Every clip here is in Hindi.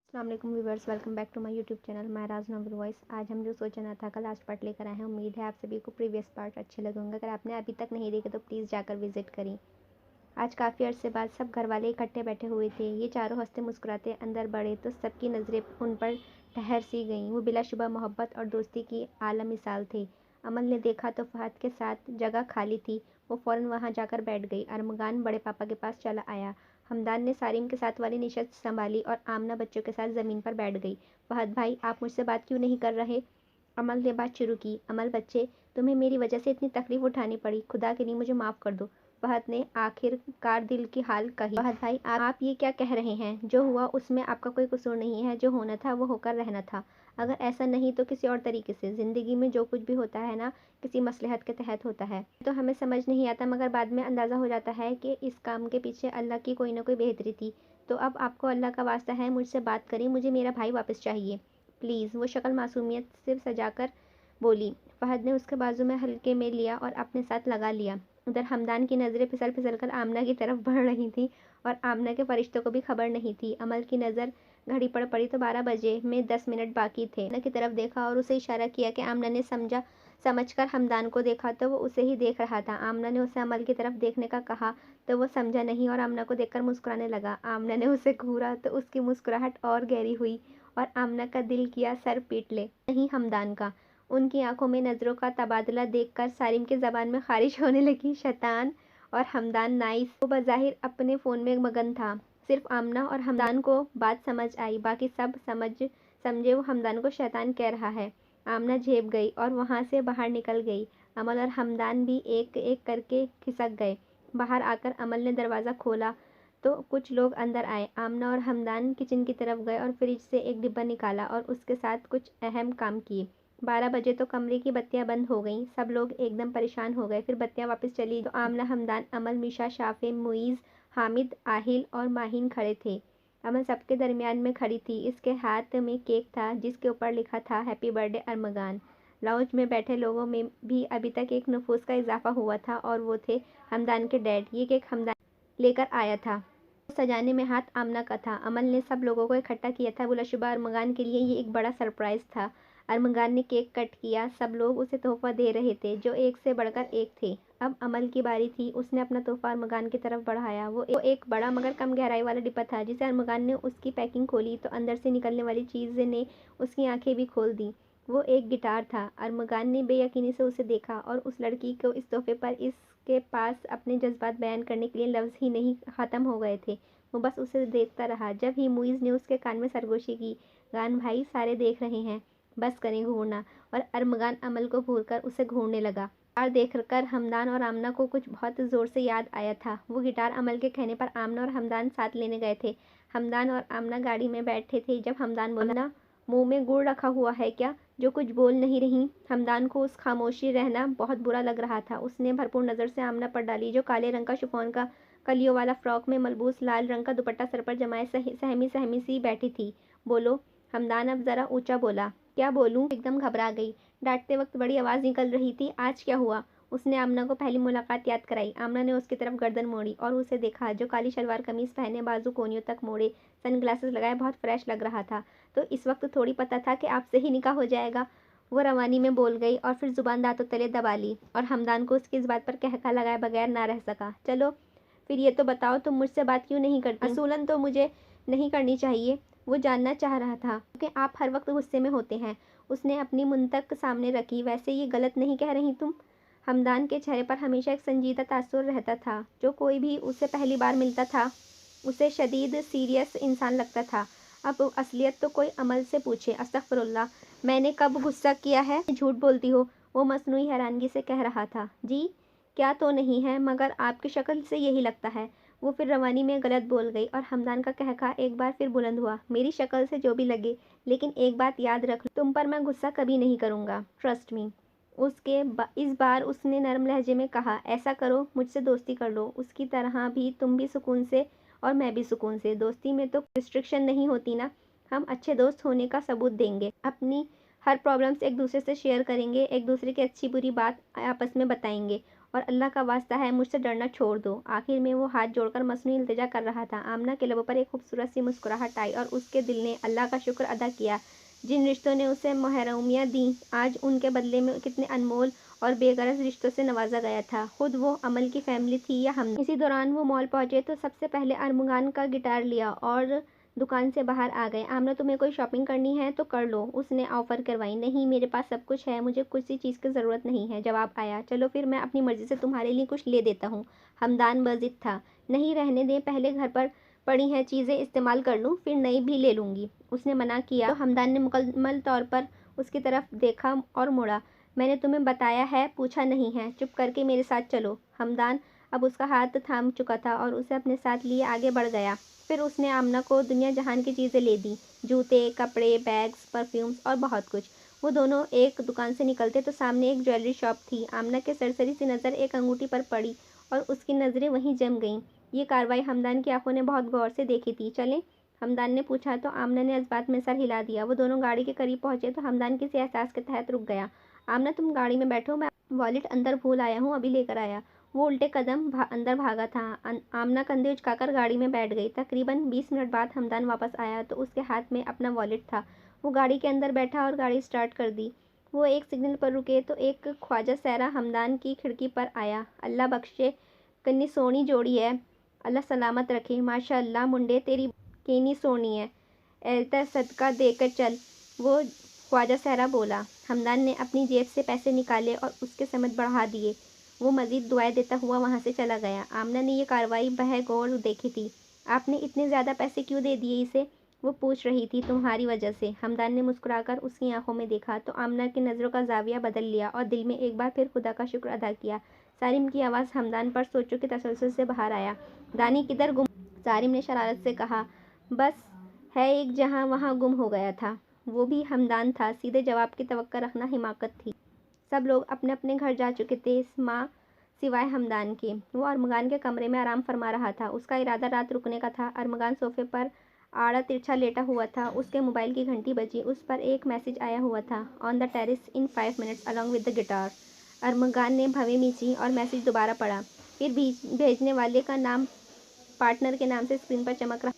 अस्सलाम viewers, welcome back to my YouTube channel Mehraj novel voice. आज हम जो सोचा था का लास्ट पार्ट लेकर आए हैं। उम्मीद है आप सभी को प्रीवियस पार्ट अच्छे लगे होंगे। अगर आपने अभी तक नहीं देखे तो प्लीज़ जाकर विजिट करें। आज काफ़ी अर्से बाद सब घर वाले इकट्ठे बैठे हुए थे। ये चारों हंसते मुस्कुराते अंदर बढ़े तो सबकी नज़रें उन पर ठहर सी गईं। वो बिलाशुबा मोहब्बत और दोस्ती की आला मिसाल थे। अमल ने देखा तो फहद के साथ जगह खाली थी। वो फ़ौरन वहाँ जाकर बैठ गई। अरमगान बड़े पापा के पास चला आया। हमदान ने सारिम के साथ वाली नशस्त संभाली और आमना बच्चों के साथ ज़मीन पर बैठ गई। फहद भाई, आप मुझसे बात क्यों नहीं कर रहे? अमल ने बात शुरू की। अमल बच्चे, तुम्हें मेरी वजह से इतनी तकलीफ उठानी पड़ी, खुदा के लिए मुझे माफ़ कर दो। फहद ने आखिरकार दिल की हाल कही। फहद भाई, आप ये क्या कह रहे हैं? जो हुआ उसमें आपका कोई कसूर नहीं है। जो होना था वो होकर रहना था। अगर ऐसा नहीं तो किसी और तरीके से। ज़िंदगी में जो कुछ भी होता है ना, किसी मसलहत के तहत होता है। तो हमें समझ नहीं आता, मगर बाद में अंदाज़ा हो जाता है कि इस काम के पीछे अल्लाह की कोई ना कोई बेहतरी थी। तो अब आपको अल्लाह का वास्ता है मुझसे बात करें, मुझे मेरा भाई वापस चाहिए प्लीज़। वो शक्ल मासूमियत से सजाकर बोली। फहद ने उसके बाजू में हल्के में लिया और अपने साथ लगा लिया। उधर हमदान की नज़रें फिसल फिसल कर आमना की तरफ बढ़ रही थीं और आमना के फरिश्तों को भी खबर नहीं थी। अमल की नज़र घड़ी पर पड़ी तो 12 बजे में 10 मिनट बाकी थे। आमना की तरफ देखा और उसे इशारा किया कि आमना ने समझकर हमदान को देखा तो वो उसे ही देख रहा था। आमना ने उसे अमल की तरफ देखने का कहा तो वो समझा नहीं और आमना को देखकर मुस्कुराने लगा। आमना ने उसे घूरा तो उसकी मुस्कुराहट और गहरी हुई और आमना का दिल किया सर पीट ले, नहीं हमदान का। उनकी आंखों में नज़रों का तबादला देखकर सारिम की ज़बान में ख़ारिश होने लगी। शैतान और हमदान नाइस। वो बज़ाहिर अपने फ़ोन में मगन था। सिर्फ आमना और हमदान को बात समझ आई, बाकी सब समझे वो हमदान को शैतान कह रहा है। आमना झेप गई और वहाँ से बाहर निकल गई। अमल और हमदान भी एक एक करके खिसक गए। बाहर आकर अमल ने दरवाज़ा खोला तो कुछ लोग अंदर आए। आमना और हमदान किचन की तरफ गए और फ्रिज से एक डिब्बा निकाला और उसके साथ कुछ अहम काम किए। 12 बजे तो कमरे की बत्तियां बंद हो गईं। सब लोग एकदम परेशान हो गए। फिर बत्तियां वापस चली तो आमना, हमदान, अमल, मिशा, शाफे, मुईज़, हामिद, आहिल और माहिन खड़े थे। अमल सबके दरमियान में खड़ी थी। इसके हाथ में केक था जिसके ऊपर लिखा था हैप्पी बर्थडे अरमगान। लाउंज में बैठे लोगों में भी अभी तक एक नफूस का इजाफा हुआ था और वो थे हमदान के डैड। ये केक हमदान लेकर आया था। सजाने में हाथ आमना का था। अमल ने सब लोगों को इकट्ठा किया था। बुलशुबा अरमगान के लिए ये एक बड़ा सरप्राइज़ था। अरमगान ने केक कट किया। सब लोग उसे तोहफा दे रहे थे जो एक से बढ़कर एक थे। अब अमल की बारी थी। उसने अपना तोहफा अरमगान की तरफ बढ़ाया। वो एक बड़ा मगर कम गहराई वाला डिब्बा था जिसे अरमगान ने उसकी पैकिंग खोली तो अंदर से निकलने वाली चीज़ ने उसकी आंखें भी खोल दी। वो एक गिटार था। अरमगान ने बेयकीनी से उसे देखा और उस लड़की को इस तोहफे पर इसके पास अपने जज्बात बयान करने के लिए लफ्ज़ ही नहीं ख़त्म हो गए थे। वो बस उसे देखता रहा। जब ही मुइज़ ने उसके कान में सरगोशी की, गान भाई सारे देख रहे हैं, बस करें घूरना। और अरमगान अमल को भूलकर उसे घूरने लगा। गिटार देखकर हमदान और आमना को कुछ बहुत ज़ोर से याद आया था। वो गिटार अमल के कहने पर आमना और हमदान साथ लेने गए थे। हमदान और आमना गाड़ी में बैठे थे जब हमदान बोला, मुंह में गुड़ रखा हुआ है क्या जो कुछ बोल नहीं रही? हमदान को उस खामोशी रहना बहुत बुरा लग रहा था। उसने भरपूर नज़र से आमना पर डाली जो काले रंग का शिफॉन का कलियों वाला फ्रॉक में मलबूस लाल रंग का दुपट्टा सर पर जमाए सहमी सहमी सी बैठी थी। बोलो। हमदान अब ज़रा ऊंचा बोला। क्या बोलूं? एकदम घबरा गई। डांटते वक्त बड़ी आवाज़ निकल रही थी। आज क्या हुआ? उसने आमना को पहली मुलाकात याद कराई। आमना ने उसकी तरफ गर्दन मोड़ी और उसे देखा जो काली शलवार कमीज़ पहने, बाजू कोनियों तक मोड़े, सनग्लासेस लगाए बहुत फ्रेश लग रहा था। तो इस वक्त थोड़ी पता था कि आपसे ही निकाह हो जाएगा? वो रवानी में बोल गई और फिर जुबान दांतों तले दबा ली और हमदान को उसकी इस बात पर कहका लगाए बगैर ना रह सका। चलो फिर ये तो बताओ तुम मुझसे बात क्यों नहीं करती? असूलन तो मुझे नहीं करनी चाहिए। वो जानना चाह रहा था कि आप हर वक्त गुस्से में होते हैं। उसने अपनी मुंतक सामने रखी। वैसे ये गलत नहीं कह रही तुम? हमदान के चेहरे पर हमेशा एक संजीदा तासुर रहता था। जो कोई भी उसे पहली बार मिलता था उसे शदीद सीरियस इंसान लगता था। अब असलियत तो कोई अमल से पूछे। अस्तगफिरुल्लाह, मैंने कब गुस्सा किया है? झूठ बोलती हो, वो मसनूई हैरानगी से कह रहा था। जी क्या तो नहीं है, मगर आपकी शक्ल से यही लगता है। वो फिर रवानी में गलत बोल गई और हमदान का कहका एक बार फिर बुलंद हुआ। मेरी शक्ल से जो भी लगे, लेकिन एक बात याद रख लो, तुम पर मैं गुस्सा कभी नहीं करूँगा, ट्रस्ट मी। इस बार उसने नरम लहजे में कहा, ऐसा करो मुझसे दोस्ती कर लो। उसकी तरह भी तुम भी सुकून से और मैं भी सुकून से। दोस्ती में तो रिस्ट्रिक्शन नहीं होती ना। हम अच्छे दोस्त होने का सबूत देंगे। अपनी हर प्रॉब्लम्स एक दूसरे से शेयर करेंगे, एक दूसरे की अच्छी बुरी बात आपस में बताएंगे और अल्लाह का वास्ता है मुझसे डरना छोड़ दो। आखिर में वो हाथ जोड़कर मसनूई इल्तिजा कर रहा था। आमना के लबों पर एक खूबसूरत सी मुस्कुराहट आई और उसके दिल ने अल्लाह का शुक्र अदा किया जिन रिश्तों ने उसे महरूमियाँ दी, आज उनके बदले में कितने अनमोल और बेगरज रिश्तों से नवाजा गया था। खुद वो अमल की फैमिली थी या हम। इसी दौरान वो मॉल पहुंचे तो सबसे पहले अरमुगान का गिटार लिया और दुकान से बाहर आ गए। आमना, तुम्हें कोई शॉपिंग करनी है तो कर लो, उसने ऑफर करवाई। नहीं, मेरे पास सब कुछ है, मुझे किसी चीज़ की ज़रूरत नहीं है, जवाब आया। चलो फिर मैं अपनी मर्ज़ी से तुम्हारे लिए कुछ ले देता हूँ। हमदान बज़िद था। नहीं, रहने दें, पहले घर पर पड़ी हैं चीज़ें इस्तेमाल कर लूँ, फिर नई भी ले लूँगी, उसने मना किया तो हमदान ने मुकम्मल तौर पर उसकी तरफ देखा और मुड़ा। मैंने तुम्हें बताया है, पूछा नहीं है, चुप करके मेरे साथ चलो। हमदान अब उसका हाथ थाम चुका था और उसे अपने साथ लिए आगे बढ़ गया। फिर उसने आमना को दुनिया जहान की चीज़ें ले दी, जूते, कपड़े, बैग्स, परफ्यूम्स और बहुत कुछ। वो दोनों एक दुकान से निकलते तो सामने एक ज्वेलरी शॉप थी। आमना के सरसरी सी नज़र एक अंगूठी पर पड़ी और उसकी नज़रें वहीं जम गईं। ये कार्रवाई हमदान की आंखों ने बहुत गौर से देखी थी। चलें, हमदान ने पूछा तो आमना ने इस बात में सर हिला दिया। वो दोनों गाड़ी के करीब पहुंचे तो हमदान किसी एहसास के तहत रुक गया। आमना, तुम गाड़ी में बैठो, मैं वॉलेट अंदर भूल आया हूँ, अभी लेकर आया। वो उल्टे कदम अंदर भागा था। आमना कंधे उचकाकर गाड़ी में बैठ गई। तकरीबन 20 मिनट बाद हमदान वापस आया तो उसके हाथ में अपना वॉलेट था। वो गाड़ी के अंदर बैठा और गाड़ी स्टार्ट कर दी। वो एक सिग्नल पर रुके तो एक ख्वाजा सहरा हमदान की खिड़की पर आया। अल्लाह बख्शे, कितनी सोहनी जोड़ी है, अल्लाह सलामत रखे। माशाअल्लाह मुंडे, तेरी कितनी सोहनी है, एलता सदका देकर चल, वो ख्वाजा सहरा बोला। हमदान ने अपनी जेब से पैसे निकाले और उसके समझ बढ़ा दिए। वो मज़ीद दुआएं देता हुआ वहाँ से चला गया। आमना ने यह कार्रवाई बगौर देखी थी। आपने इतने ज़्यादा पैसे क्यों दे दिए इसे, वो पूछ रही थी। तुम्हारी वजह से, हमदान ने मुस्कुराकर उसकी आंखों में देखा तो आमना की नज़रों का जाविया बदल लिया और दिल में एक बार फिर खुदा का शुक्र अदा किया। सारिम की आवाज़ हमदान पर सोचों के तसलसल से बाहर आया। दानी किधर गुम? सारिम ने शरारत से कहा। बस है एक, जहाँ वहाँ गुम हो गया था। वो भी हमदान था। सीधे जवाब की तवक्को रखना हिमाकत थी। सब लोग अपने अपने घर जा चुके थे, माँ सिवाय हमदान के। वो अरमगान के कमरे में आराम फरमा रहा था। उसका इरादा रात रुकने का था। अरमगान सोफे पर आड़ा तिरछा लेटा हुआ था। उसके मोबाइल की घंटी बजी। उस पर एक मैसेज आया हुआ था, on the terrace in 5 minutes along with the guitar. Armaghan ने भवें मींची और मैसेज दोबारा पढ़ा। फिर भेजने वाले का नाम पार्टनर के नाम से स्क्रीन पर चमक रहा।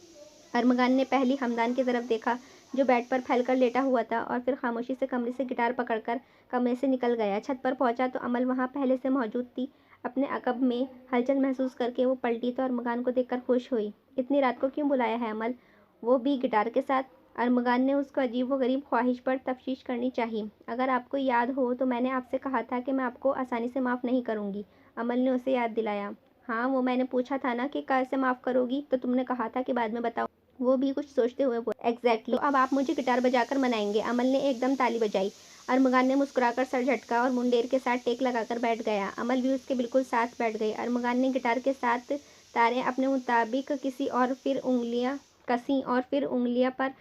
अरमगान ने पहली हमदान की तरफ देखा जो बेड पर फैलकर लेटा हुआ था और फिर खामोशी से कमरे से गिटार पकड़कर कमरे से निकल गया। छत पर पहुंचा तो अमल वहां पहले से मौजूद थी। अपने अकब में हलचल महसूस करके वो पलटी तो अरमगान को देखकर खुश हुई। इतनी रात को क्यों बुलाया है अमल, वो भी गिटार के साथ? अरमगान ने उसको अजीब व गरीब ख्वाहिश पर तफ्तीश करनी चाहिए। अगर आपको याद हो तो मैंने आपसे कहा था कि मैं आपको आसानी से माफ़ नहीं करूँगी, अमल ने उसे याद दिलाया। हाँ, वो मैंने पूछा था ना कि कैसे माफ़ करोगी, तो तुमने कहा था कि बाद में बताओ। वो भी कुछ सोचते हुए बोला। एग्जैक्टली, तो अब आप मुझे गिटार बजाकर मनाएंगे, अमल ने एकदम ताली बजाई। अरमगान ने मुस्कुराकर सर झटका और मुंडेर के साथ टेक लगाकर बैठ गया। अमल भी उसके बिल्कुल साथ बैठ गई। अरमगान ने गिटार के साथ तारें अपने मुताबिक किसी और फिर उंगलियां कसी और फिर उंगलियां पर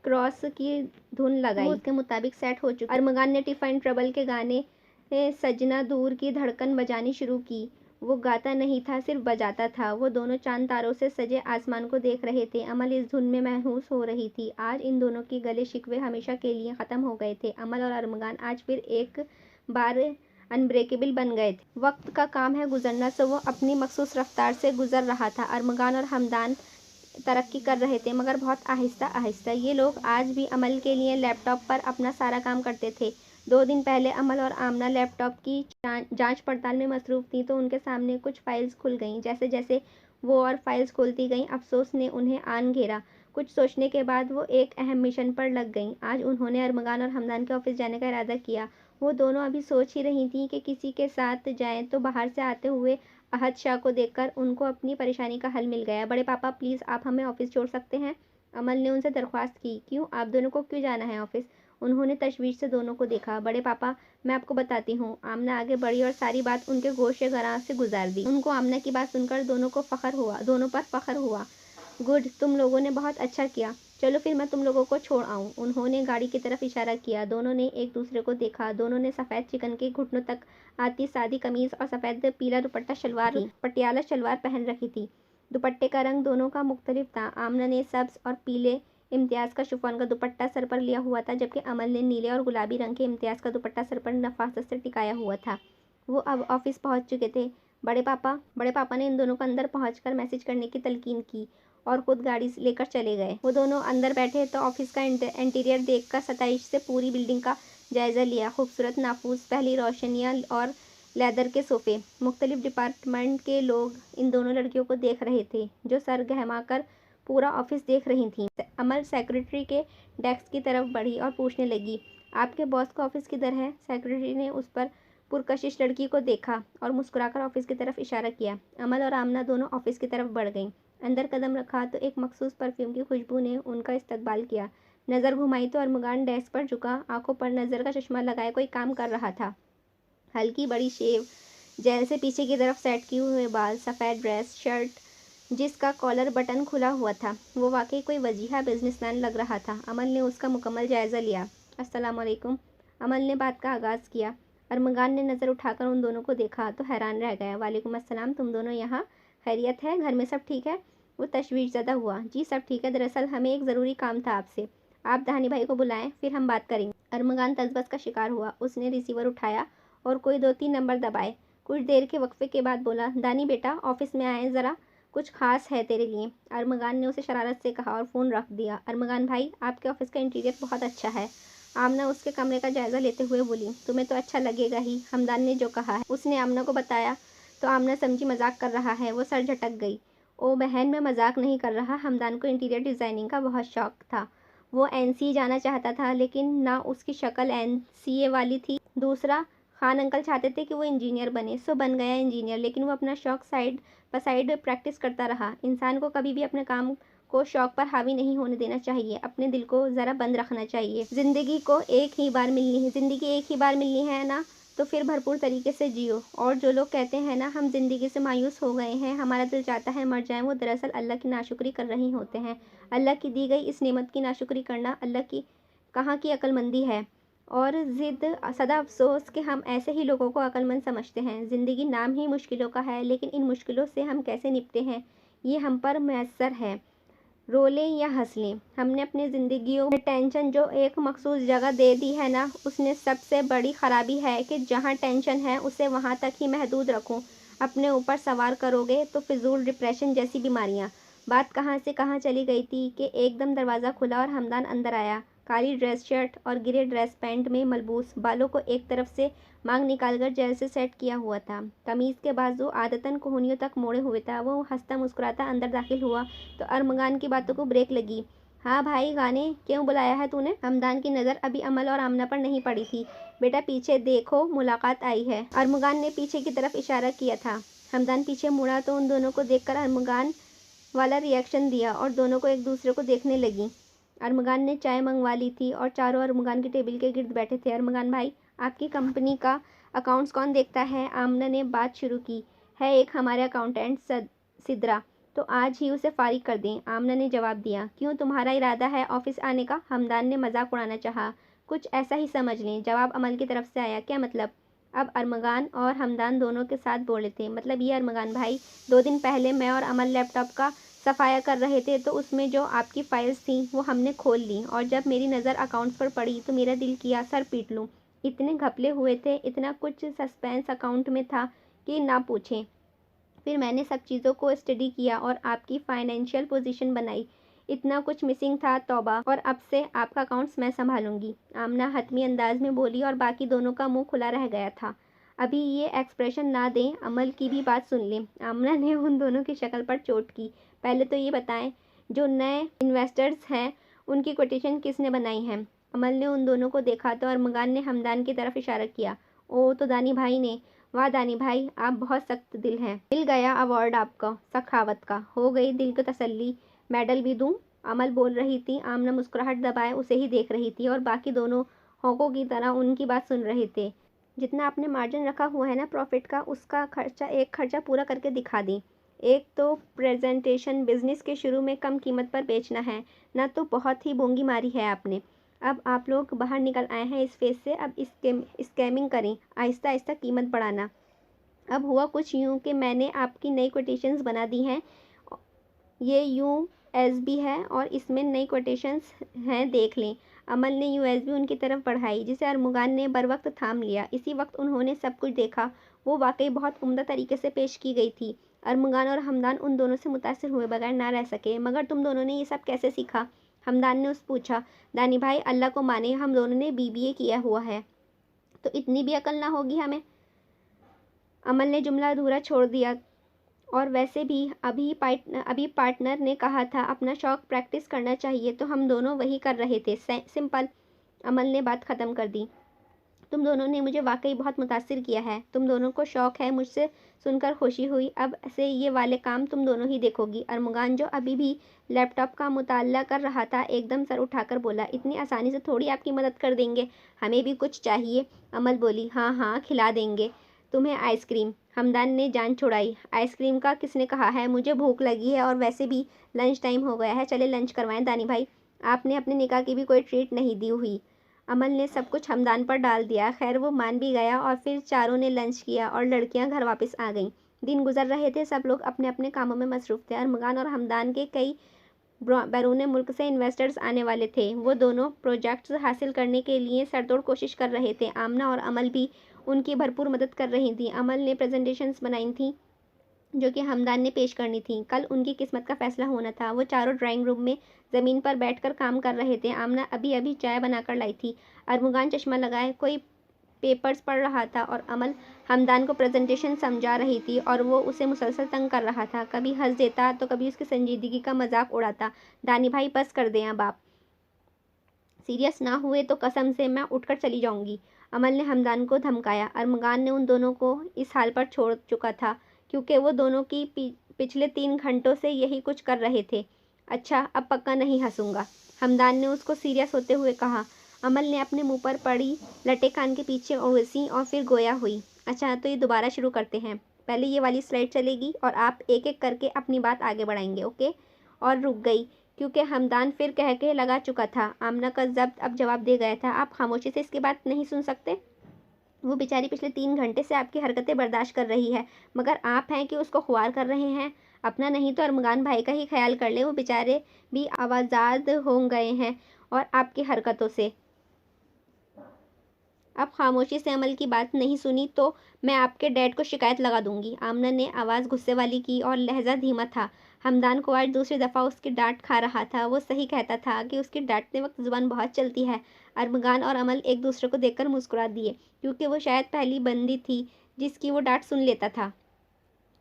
क्रॉस की धुन लगाई। उसके मुताबिक सेट हो चुकी। अरमगान ने टिफाइन ट्रबल के गाने सजना दूर की धड़कन बजानी शुरू की। वो गाता नहीं था, सिर्फ बजाता था। वो दोनों चांद तारों से सजे आसमान को देख रहे थे। अमल इस धुन में महसूस हो रही थी। आज इन दोनों के गले शिकवे हमेशा के लिए ख़त्म हो गए थे। अमल और अरमगान आज फिर एक बार अनब्रेकेबल बन गए थे। वक्त का काम है गुजरना, सो वो अपनी मखसूस रफ्तार से गुजर रहा था। अरमगान और हमदान तरक्की कर रहे थे मगर बहुत आहिस्ता आहिस्ता। ये लोग आज भी अमल के लिए लैपटॉप पर अपना सारा काम करते थे। 2 दिन पहले अमल और आमना लैपटॉप की जांच पड़ताल में मसरूफ़ थी तो उनके सामने कुछ फाइल्स खुल गईं। जैसे जैसे वो और फाइल्स खुलती गईं, अफसोस ने उन्हें आन घेरा। कुछ सोचने के बाद वो एक अहम मिशन पर लग गईं। आज उन्होंने अरमगान और हमदान के ऑफिस जाने का इरादा किया। वो दोनों अभी सोच ही रही थी कि किसी के साथ जाएं तो बाहर से आते हुए अहद शाह को देखकर उनको अपनी परेशानी का हल मिल गया। बड़े पापा, प्लीज़ आप हमें ऑफिस छोड़ सकते हैं, अमल ने उनसे दरख्वास्त की। क्यों, आप दोनों को क्यों जाना है ऑफिस? उन्होंने तशवीश से दोनों को देखा। बड़े पापा, मैं आपको बताती हूँ। आमना आगे बढ़ी और सारी बात उनके गोशे गरां से गुजार दी। उनको आमना की बात सुनकर दोनों पर फ़ख्र हुआ। गुड, तुम लोगों ने बहुत अच्छा किया। चलो फिर मैं तुम लोगों को छोड़ आऊँ। उन्होंने गाड़ी की तरफ इशारा किया। दोनों ने एक दूसरे को देखा। दोनों ने सफ़ेद चिकन के घुटनों तक आती सादी कमीज़ और सफ़ेद पीला दुपट्टा शलवार पटियाला शलवार पहन रखी थी। दुपट्टे का रंग दोनों का मुख्तलिफ था। आमना ने सब्ज़ और पीले इम्तियाज़ का शिफॉन का दुपट्टा सर पर लिया हुआ था, जबकि अमल ने नीले और गुलाबी रंग के इम्तियाज़ का दुपट्टा सर पर नफासत से टिकाया हुआ था। वो अब ऑफिस पहुंच चुके थे। बड़े पापा ने इन दोनों को अंदर पहुंचकर मैसेज करने की तलकीन की और खुद गाड़ी लेकर चले गए। वो दोनों अंदर बैठे तो ऑफिस का इंटीरियर देखकर 27 से पूरी बिल्डिंग का जायज़ा लिया। खूबसूरत नाफूस, पहली रोशनियाँ और लेदर के सोफ़े। मुख्तलिफ डिपार्टमेंट के लोग इन दोनों लड़कियों को देख रहे थे, जो सर घुमाकर पूरा ऑफिस देख रही थीं। अमल सेक्रेटरी के डेस्क की तरफ बढ़ी और पूछने लगी, आपके बॉस का ऑफिस किधर है? सेक्रेटरी ने उस पर पुरकशिश लड़की को देखा और मुस्कुराकर ऑफिस की तरफ इशारा किया। अमल और आमना दोनों ऑफिस की तरफ बढ़ गईं। अंदर कदम रखा तो एक मखसूस परफ्यूम की खुशबू ने उनका इस्तकबाल किया। नज़र घुमाई तो अरमगान डेस्क पर झुका, आंखों पर नज़र का चश्मा लगाए कोई काम कर रहा था। हल्की बड़ी शेव, जेल से पीछे की तरफ सेट किए हुए बाल, सफ़ेद ड्रेस, शर्ट जिसका कॉलर बटन खुला हुआ था। वो वाकई कोई वजीहा बिजनेसमैन लग रहा था। अमल ने उसका मुकम्मल जायज़ा लिया। अस्सलाम वालेकुम, अमल ने बात का आगाज़ किया। अरमगान ने नज़र उठाकर उन दोनों को देखा तो हैरान रह गया। वालेकुम अस्सलाम, तुम दोनों यहाँ? खैरियत है? घर में सब ठीक है? वो तशवीश ज़दा हुआ। जी सब ठीक है, दरअसल हमें एक ज़रूरी काम था आपसे। आप दानी भाई को बुलाएं, फिर हम बात करेंगे। अरमगान तजबस का शिकार हुआ। उसने रिसीवर उठाया और कोई 2-3 नंबर दबाए। कुछ देर के वक्फे के बाद बोला, दानी बेटा ऑफिस में आए ज़रा, कुछ खास है तेरे लिए। अरमगान ने उसे शरारत से कहा और फ़ोन रख दिया। अरमगान भाई, आपके ऑफिस का इंटीरियर बहुत अच्छा है। आमना उसके कमरे का जायज़ा लेते हुए बोली, तुम्हें तो अच्छा लगेगा ही, हमदान ने जो कहा है। उसने आमना को बताया तो आमना समझी मजाक कर रहा है। वो सर झटक गई। ओ बहन, मैं मजाक नहीं कर रहा। हमदान को इंटीरियर डिज़ाइनिंग का बहुत शौक था। वो एनसीए जाना चाहता था, लेकिन ना उसकी शक्ल एनसीए वाली थी। दूसरा, खान अंकल चाहते थे कि वो इंजीनियर बने, सो बन गया इंजीनियर। लेकिन वो अपना शौक साइड प्रैक्टिस करता रहा। इंसान को कभी भी अपने काम को शौक पर हावी नहीं होने देना चाहिए। अपने दिल को ज़रा बंद रखना चाहिए। ज़िंदगी एक ही बार मिलनी है ना, तो फिर भरपूर तरीके से जियो। और जो लोग कहते हैं ना, हम ज़िंदगी से मायूस हो गए हैं, हमारा दिल चाहता है मर जाएं, वो दरअसल अल्लाह की नाशुक्री कर रही होते हैं। अल्लाह की दी गई इस नेमत की नाशुक्री करना अल्लाह की कहाँ की अक्लमंदी है। और सदा अफसोस कि हम ऐसे ही लोगों को अक्लमंद समझते हैं। ज़िंदगी नाम ही मुश्किलों का है, लेकिन इन मुश्किलों से हम कैसे निपटे हैं, ये हम पर मैसर है। रो लें या हंस लें, हमने अपनी ज़िंदगियों में टेंशन जो एक मखसूस जगह दे दी है ना, उसने सबसे बड़ी ख़राबी है कि जहाँ टेंशन है उसे वहाँ तक ही महदूद रखो। अपने ऊपर सवार करोगे तो फिजूल डिप्रेशन जैसी बीमारियाँ। बात कहाँ से कहाँ चली गई थी कि एकदम दरवाज़ा खुला और हमदान अंदर आया। काली ड्रेस शर्ट और ग्रे ड्रेस पैंट में मलबूस, बालों को एक तरफ से मांग निकालकर जेल से सेट किया हुआ था। कमीज़ के बाजू आदतन कोहनियों तक मोड़े हुए था। वो हंसता मुस्कुराता अंदर दाखिल हुआ तो अरमगान की बातों को ब्रेक लगी। हाँ भाई, गाने क्यों बुलाया है तूने? हमदान की नज़र अभी अमल और आमना पर नहीं पड़ी थी। बेटा पीछे देखो, मुलाकात आई है। अरमगान ने पीछे की तरफ इशारा किया था। हमदान पीछे मुड़ा तो उन दोनों को देखकर अरमगान वाला रिएक्शन दिया और दोनों को एक दूसरे को देखने लगी। अरमगान ने चाय मंगवा ली थी और चारों अरमगान की टेबल के गिर्द बैठे थे। अरमगान भाई, आपकी कंपनी का अकाउंट्स कौन देखता है? आमना ने बात शुरू की। है एक हमारे अकाउंटेंट सिद्रा, तो आज ही उसे फारिग कर दें, आमना ने जवाब दिया। क्यों, तुम्हारा इरादा है ऑफिस आने का? हमदान ने मजाक उड़ाना चाहा। कुछ ऐसा ही समझ लें, जवाब अमल की तरफ से आया। क्या मतलब? अब अरमगान और हमदान दोनों के साथ बोले थे। मतलब ये अरमगान भाई, 2 दिन पहले मैं और अमल लैपटॉप का सफाया कर रहे थे तो उसमें जो आपकी फ़ाइल्स थी वो हमने खोल ली, और जब मेरी नज़र अकाउंट्स पर पड़ी तो मेरा दिल किया सर पीट लूँ। इतने घपले हुए थे, इतना कुछ सस्पेंस अकाउंट में था कि ना पूछें। फिर मैंने सब चीज़ों को स्टडी किया और आपकी फ़ाइनेंशियल पोजीशन बनाई। इतना कुछ मिसिंग था, तौबा। और अब से आपका अकाउंट्स मैं संभालूंगी, आमना हतमी अंदाज में बोली और बाकी दोनों का मुंह खुला रह गया था। अभी ये एक्सप्रेशन ना दें, अमल की भी बात सुन लें। आमना ने उन दोनों की शक्ल पर चोट की। पहले तो ये बताएं, जो नए इन्वेस्टर्स हैं उनकी कोटेशन किसने बनाई है? अमल ने उन दोनों को देखा तो अरमगान ने हमदान की तरफ इशारा किया। ओ, तो दानी भाई ने। वाह दानी भाई, आप बहुत सख्त दिल हैं। मिल गया अवार्ड आपको सखावत का, हो गई दिल को तसल्ली। मेडल भी दूं? अमल बोल रही थी। आमना मुस्कुराहट दबाए उसे ही देख रही थी और बाकी दोनों होंकों की तरह उनकी बात सुन रहे थे। जितना आपने मार्जिन रखा हुआ है ना प्रॉफिट का, उसका खर्चा पूरा करके दिखा दी। एक तो प्रेजेंटेशन, बिजनेस के शुरू में कम कीमत पर बेचना है ना, तो बहुत ही बोंगी मारी है आपने। अब आप लोग बाहर निकल आए हैं इस फेज से, अब स्कैमिंग करें, आहिस्ता आहिस्ता कीमत बढ़ाना। अब हुआ कुछ यूँ कि मैंने आपकी नई कोटेशंस बना दी हैं। ये यूएसबी है और इसमें नई कोटेशंस हैं, देख लें। अमल ने यूएसबी उनकी तरफ बढ़ाई, जिसे अरमुगान ने बर वक्त थाम लिया। इसी वक्त उन्होंने सब कुछ देखा। वो वाकई बहुत उम्दा तरीके से पेश की गई थी। अरमुगान और हमदान उन दोनों से मुतासिर हुए बगैर ना रह सके। मगर तुम दोनों ने ये सब कैसे सीखा? हमदान ने उससे पूछा। दानी भाई, अल्लाह को माने हम दोनों ने BBA किया हुआ है, तो इतनी भी अकल ना होगी हमें? अमल ने जुमला अधूरा छोड़ दिया। और वैसे भी अभी पार्टनर ने कहा था अपना शौक प्रैक्टिस करना चाहिए, तो हम दोनों वही कर रहे थे। सिंपल। अमल ने बात ख़त्म कर दी। तुम दोनों ने मुझे वाकई बहुत मुतासिर किया है। तुम दोनों को शौक है, मुझसे सुनकर खुशी हुई। अब से ये वाले काम तुम दोनों ही देखोगी। अरमुगान, जो अभी भी लैपटॉप का मुताला कर रहा था, एकदम सर उठाकर बोला, इतनी आसानी से थोड़ी आपकी मदद कर देंगे, हमें भी कुछ चाहिए। अमल बोली, हाँ हाँ खिला देंगे तुम्हें आइसक्रीम। हमदान ने जान छुड़ाई। आइसक्रीम का किसने कहा है? मुझे भूख लगी है और वैसे भी लंच टाइम हो गया है। चले लंच करवाएं। दानी भाई, आपने अपने निकाह की भी कोई ट्रीट नहीं दी हुई। अमल ने सब कुछ हमदान पर डाल दिया। खैर वो मान भी गया और फिर चारों ने लंच किया और लड़कियां घर वापस आ गईं। दिन गुजर रहे थे, सब लोग अपने अपने कामों में मसरूफ़ थे। अरमुगान और हमदान के कई बैरून मुल्क से इन्वेस्टर्स आने वाले थे। वो दोनों प्रोजेक्ट्स हासिल करने के लिए सरतोड़ कोशिश कर रहे थे। आमना और अमल भी उनकी भरपूर मदद कर रही थी। अमल ने प्रेजेंटेशंस बनाई थी जो कि हमदान ने पेश करनी थी। कल उनकी किस्मत का फैसला होना था। वो चारों ड्राइंग रूम में ज़मीन पर बैठकर काम कर रहे थे। आमना अभी अभी चाय बनाकर लाई थी। अरमुगान चश्मा लगाए कोई पेपर्स पढ़ रहा था और अमल हमदान को प्रेजेंटेशन समझा रही थी और वो उसे मुसलसल तंग कर रहा था। कभी हंस देता तो कभी उसकी संजीदगी का मजाक उड़ाता। दानी भाई, बस कर दें अब आप। सीरियस ना हुए तो कसम से मैं उठकर चली जाऊंगी। अमल ने हमदान को धमकाया। अरमुगान ने उन दोनों को इस हाल पर छोड़ चुका था क्योंकि वो दोनों की पिछले 3 घंटों से यही कुछ कर रहे थे। अच्छा, अब पक्का नहीं हंसूंगा, हमदान ने उसको सीरियस होते हुए कहा। अमल ने अपने मुंह पर पड़ी लटे कान के पीछे उड़सी और फिर गोया हुई। अच्छा, तो ये दोबारा शुरू करते हैं। पहले ये वाली स्लाइड चलेगी और आप एक एक करके अपनी बात आगे बढ़ाएंगे, ओके? और रुक गई क्योंकि हमदान फिर कह के लगा चुका था। आमना का जब्त अब जवाब दे गया था। आप खामोशी से इसकी बात नहीं सुन सकते? वो बेचारी पिछले 3 घंटे से आपकी हरकतें बर्दाश्त कर रही है, मगर आप हैं कि उसको खुआर कर रहे हैं। अपना नहीं तो अरमुगान भाई का ही ख्याल कर ले। वो बेचारे भी आवाज़ाद हो गए हैं और आपकी हरकतों से। अब खामोशी से अमल की बात नहीं सुनी तो मैं आपके डैड को शिकायत लगा दूंगी। आमना ने आवाज़ गुस्से वाली की और लहजा धीमा था। हमदान को आज दूसरी दफ़ा उसकी डांट खा रहा था। वो सही कहता था कि उसकी डांटते वक्त ज़ुबान बहुत चलती है। अरमुगान और अमल एक दूसरे को देखकर मुस्कुरा दिए क्योंकि वो शायद पहली बंदी थी जिसकी वो डांट सुन लेता था।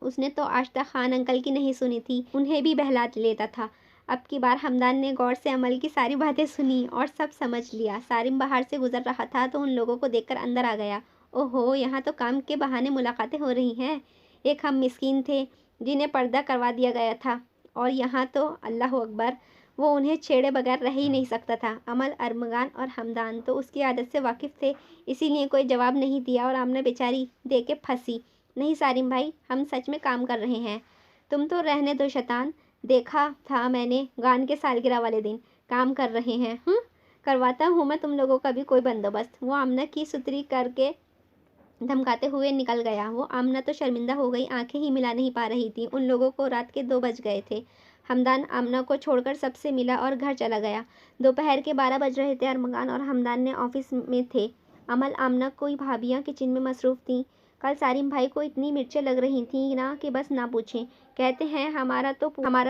उसने तो आज तक खान अंकल की नहीं सुनी थी, उन्हें भी बहला लेता था। अब की बार हमदान ने गौर से अमल की सारी बातें सुनी और सब समझ लिया। सारिम बाहर से गुजर रहा था तो उन लोगों को देखकर अंदर आ गया। ओहो, यहाँ तो काम के बहाने मुलाकातें हो रही हैं। एक हम मिस्कीन थे जिन्हें पर्दा करवा दिया गया था और यहाँ तो अल्लाह अकबर, वो उन्हें छेड़े बगैर रह ही नहीं सकता था। अमल, अरमुगान और हमदान तो उसकी आदत से वाकिफ़ थे, इसीलिए कोई जवाब नहीं दिया और आमना बेचारी दे के फंसी। नहीं सारिम भाई, हम सच में काम कर रहे हैं। तुम तो रहने दो शैतान, देखा था मैंने गान के सालगिरह वाले दिन। काम कर रहे हैं? करवाता हूँ मैं तुम लोगों का भी कोई बंदोबस्त। वो आमना की सुतरी करके धमकाते हुए निकल गया। वो आमना तो शर्मिंदा हो गई, आंखें ही मिला नहीं पा रही थी। उन लोगों को रात के 2 बज गए थे। हमदान आमना को छोड़कर सबसे मिला और घर चला गया। दोपहर के 12 बज रहे थे। अरमुगान और हमदान ने ऑफिस में थे। अमल, आमना कोई भाभियाँ किचन में मसरूफ़ थीं। कल सारिम भाई को इतनी मिर्चें लग रही थी ना कि बस ना पूछें। कहते हैं हमारा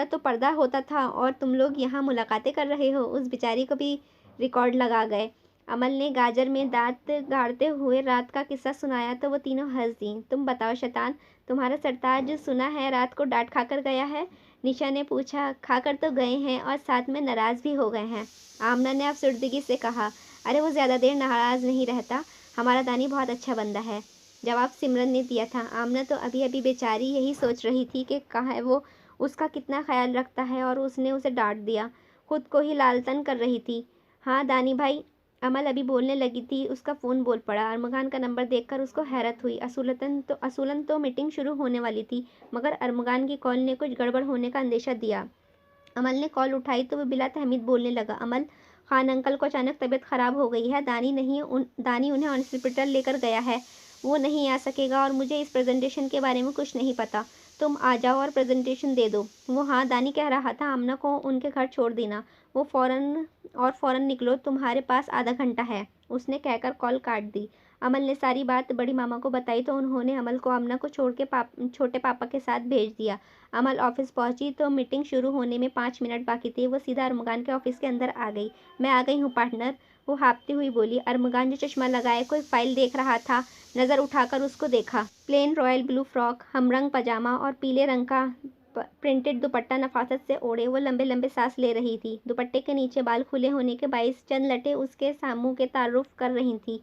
तो पर्दा होता था और तुम लोग यहाँ मुलाकातें कर रहे हो। उस बेचारी को भी रिकॉर्ड लगा गए। अमल ने गाजर में दांत गाड़ते हुए रात का किस्सा सुनाया तो वो तीनों हंस दी। तुम बताओ शैतान, तुम्हारा सरताज सुना है रात को डांट खाकर गया है? निशा ने पूछा। खाकर तो गए हैं और साथ में नाराज़ भी हो गए हैं, आमना ने अफसुर्दगी से कहा। अरे वो ज़्यादा देर नाराज़ नहीं रहता, हमारा दानी बहुत अच्छा बंदा है, जवाब सिमरन ने दिया था। आमना तो अभी अभी बेचारी यही सोच रही थी कि कहाँ वो उसका कितना ख्याल रखता है और उसने उसे डांट दिया। खुद को ही लालतन कर रही थी। हाँ दानी भाई, अमल अभी बोलने लगी थी, उसका फ़ोन बोल पड़ा। अरमुगान का नंबर देखकर उसको हैरत हुई। असूलन तो मीटिंग शुरू होने वाली थी, मगर अरमुगान की कॉल ने कुछ गड़बड़ होने का अंदेशा दिया। अमल ने कॉल उठाई तो वो बिला तहमीद बोलने लगा। अमल, खान अंकल को अचानक तबीयत ख़राब हो गई है। दानी उन्हें हॉस्पिटल लेकर गया है। वो नहीं आ सकेगा और मुझे इस प्रेजेंटेशन के बारे में कुछ नहीं पता। तुम आ जाओ और प्रेजेंटेशन दे दो। वो हाँ, दानी कह रहा था आमना को उनके घर छोड़ देना। वो फ़ौरन निकलो, तुम्हारे पास आधा घंटा है। उसने कहकर कॉल काट दी। अमल ने सारी बात बड़ी मामा को बताई तो उन्होंने अमल को आमना को छोड़ के छोटे पापा के साथ भेज दिया। अमल ऑफिस पहुंची तो मीटिंग शुरू होने में 5 मिनट बाकी थे। वो सीधा अरमगान के ऑफिस के अंदर आ गई। मैं आ गई हूँ पार्टनर, वो हाँफती हुई बोली। अरमगान जो चश्मा लगाए कोई फाइल देख रहा था, नज़र उठाकर उसको देखा। प्लेन रॉयल ब्लू फ्रॉक, हमरंग पजामा और पीले रंग का प्रिंटेड दुपट्टा नफासत से ओढ़े वो लंबे लंबे सांस ले रही थी। दुपट्टे के नीचे बाल खुले होने के बाईस चंद लटें उसके सामू के तारुफ कर रही थी।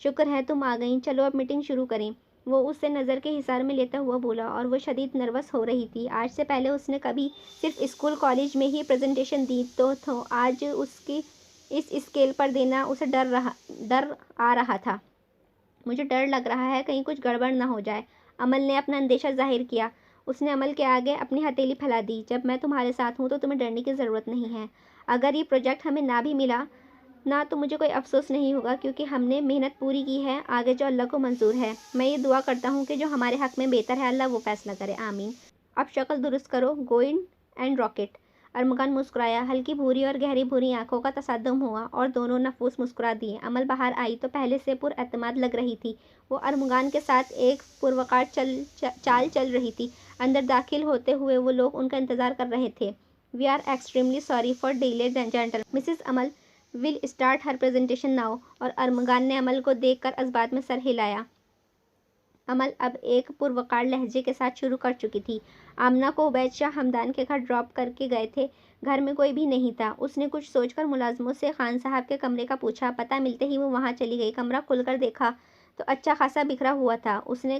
शुक्र है तुम आ गई, चलो अब मीटिंग शुरू करें, वो उससे नज़र के हिसार में लेता हुआ बोला। और वो शदीद नर्वस हो रही थी। आज से पहले उसने कभी सिर्फ स्कूल कॉलेज में ही प्रेजेंटेशन दी तो आज उसकी इस स्केल पर देना उसे डर आ रहा था। मुझे डर लग रहा है कहीं कुछ गड़बड़ ना हो जाए, अमल ने अपना अंदेशा जाहिर किया। उसने अमल के आगे अपनी हथेली फैला दी। जब मैं तुम्हारे साथ हूँ तो तुम्हें डरने की ज़रूरत नहीं है। अगर ये प्रोजेक्ट हमें ना भी मिला ना तो मुझे कोई अफसोस नहीं होगा, क्योंकि हमने मेहनत पूरी की है। आगे जो अल्लाह को मंजूर है। मैं ये दुआ करता हूँ कि जो हमारे हक़ में बेहतर है अल्लाह वो फैसला करे, आमीन। अब शक्ल दुरुस्त करो, गो इन एंड रॉकेट। अरमगान मुस्कुराया। हल्की भूरी और गहरी भूरी आंखों का तसद्दुम हुआ और दोनों नफूस मुस्कुरा दिए। अमल बाहर आई तो पहले से पुरएतमाद लग रही थी। वो अरमगान के साथ एक पुरवकार चाल चल रही थी। अंदर दाखिल होते हुए वो लोग उनका इंतज़ार कर रहे थे। We are extremely sorry for delay gentle Mrs Amal will start her presentation now. और अरमगान ने अमल को देखकर असबात में सर हिलाया। अमल अब एक पुरवकार लहजे के साथ शुरू कर चुकी थी। आमना को उबैद शाह हमदान के घर ड्रॉप करके गए थे। घर में कोई भी नहीं था। उसने कुछ सोचकर मुलाजमों से खान साहब के कमरे का पूछा। पता मिलते ही वो वहाँ चली गई। कमरा खुलकर देखा तो अच्छा खासा बिखरा हुआ था। उसने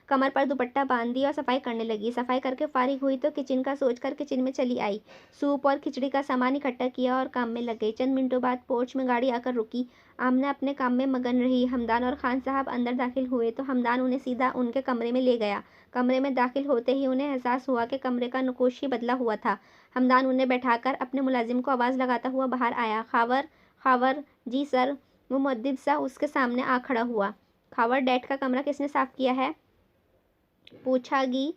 कमर पर दुपट्टा बांध दिया और सफाई करने लगी। सफाई करके फारिग हुई तो किचन का सोचकर किचन में चली आई। सूप और खिचड़ी का सामान इकट्ठा किया और काम में लग गई। चंद मिनटों बाद पोर्च में गाड़ी आकर रुकी। आमना अपने काम में मगन रही। हमदान और खान साहब अंदर दाखिल हुए तो हमदान उन्हें सीधा उनके कमरे में ले गया। कमरे में दाखिल होते ही उन्हें एहसास हुआ कि कमरे का नकोश ही बदला हुआ था। हमदान उन्हें बैठाकर अपने मुलाजिम को आवाज़ लगाता हुआ बाहर आया। खावर खावर जी सर। वो मुअद्दिब सा उसके सामने आ खड़ा हुआ। खावर, डैड का कमरा किसने साफ़ किया है? पूछा गी।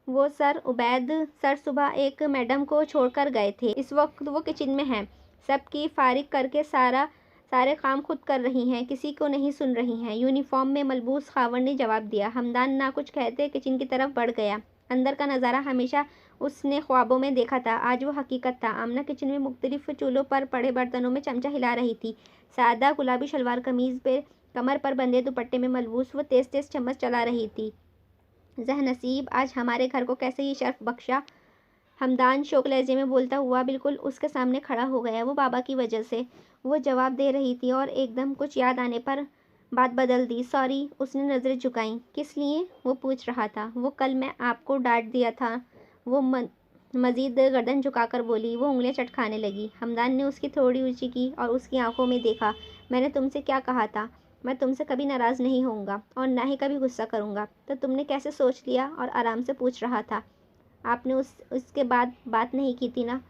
वो सर, उबैद सर सुबह एक मैडम को छोड़कर गए थे। इस वक्त वो किचन में हैं। सबकी फारिग करके सारे काम खुद कर रही हैं, किसी को नहीं सुन रही हैं। यूनिफॉर्म में मलबूस खावर ने जवाब दिया। हमदान ना कुछ कहते किचन की तरफ बढ़ गया। अंदर का नज़ारा हमेशा उसने ख्वाबों में देखा था, आज वो हकीकत था। आमना किचन में मुख्तलिफ चूल्हों पर पड़े बर्तनों में चमचा हिला रही थी। सादा गुलाबी शलवार कमीज़ पे कमर पर बंधे दुपट्टे में मलबूस वो तेज़ तेज़ चम्मच चला रही थी। जह नसीब आज हमारे घर को कैसे ही शर्फ बख्शा। हमदान शोक लहजे में बोलता हुआ बिल्कुल उसके सामने खड़ा हो गया। वो बाबा की वजह से। वो जवाब दे रही थी और एकदम कुछ याद आने पर बात बदल दी। सॉरी। उसने नज़रें झुकाईं। किस लिए? वो पूछ रहा था। वो कल मैं आपको डांट दिया था। वो मज़ीद गर्दन झुकाकर बोली। वो उंगलियां चटखाने लगी। हमदान ने उसकी थोड़ी ऊंची की और उसकी आंखों में देखा। मैंने तुमसे क्या कहा था? मैं तुमसे कभी नाराज़ नहीं होऊंगा और ना ही कभी गुस्सा करूंगा। तो तुमने कैसे सोच लिया? और आराम से पूछ रहा था। आपने उसके बाद बात नहीं की थी ना?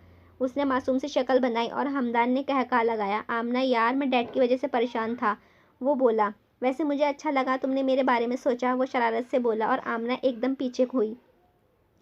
उसने मासूम से शक्ल बनाई और हमदान ने कहका लगाया। आमना यार, मैं डैड की वजह से परेशान था। वो बोला। वैसे मुझे अच्छा लगा तुमने मेरे बारे में सोचा, वो शरारत से बोला और आमना एकदम पीछे हुई।